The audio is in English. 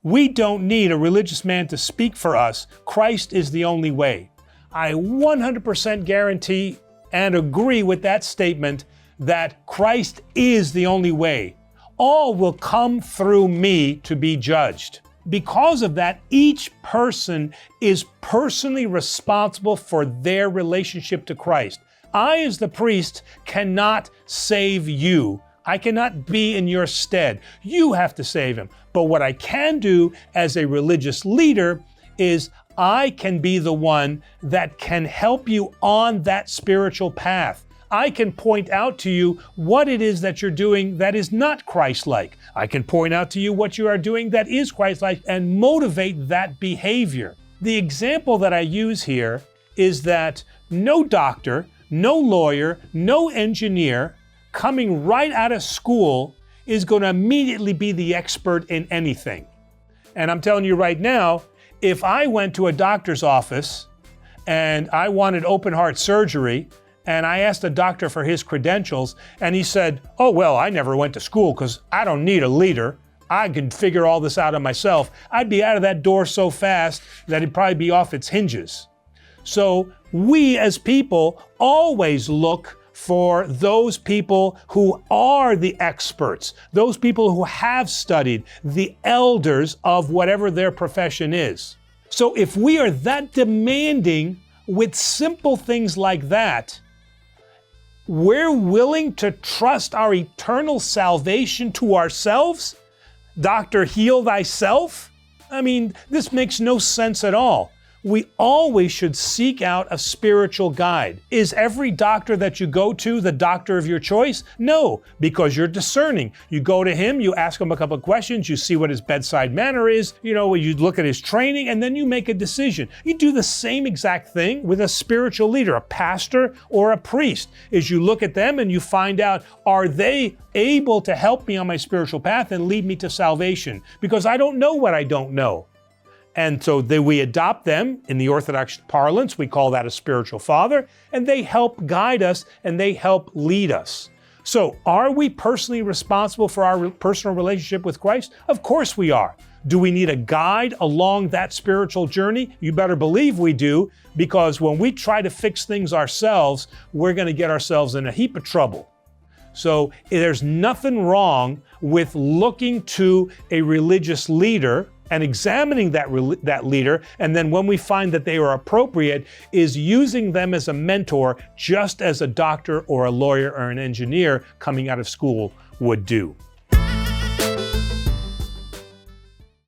We don't need a religious man to speak for us. Christ is the only way. I 100% guarantee and agree with that statement that Christ is the only way. All will come through me to be judged. Because of that, each person is personally responsible for their relationship to Christ. I, as the priest, cannot save you. I cannot be in your stead. You have to save him. But what I can do as a religious leader is I can be the one that can help you on that spiritual path. I can point out to you what it is that you're doing that is not Christ-like. I can point out to you what you are doing that is Christ-like and motivate that behavior. The example that I use here is that no doctor, no lawyer, no engineer coming right out of school is going to immediately be the expert in anything. And I'm telling you right now, if I went to a doctor's office and I wanted open heart surgery, and I asked the doctor for his credentials, and he said, oh, well, I never went to school because I don't need a leader. I can figure all this out on myself. I'd be out of that door so fast that it'd probably be off its hinges. So we as people always look for those people who are the experts, those people who have studied, the elders of whatever their profession is. So if we are that demanding with simple things like that, we're willing to trust our eternal salvation to ourselves? Doctor, heal thyself? I mean, this makes no sense at all. We always should seek out a spiritual guide. Is every doctor that you go to the doctor of your choice? No, because you're discerning. You go to him, you ask him a couple of questions, you see what his bedside manner is, you look at his training, and then you make a decision. You do the same exact thing with a spiritual leader, a pastor or a priest, is you look at them and you find out, are they able to help me on my spiritual path and lead me to salvation? Because I don't know what I don't know. And so we adopt them in the Orthodox parlance. We call that a spiritual father, and they help guide us and they help lead us. So are we personally responsible for our personal relationship with Christ? Of course we are. Do we need a guide along that spiritual journey? You better believe we do, because when we try to fix things ourselves, we're going to get ourselves in a heap of trouble. So there's nothing wrong with looking to a religious leader and examining that leader, and then when we find that they are appropriate, is using them as a mentor, just as a doctor or a lawyer or an engineer coming out of school would do.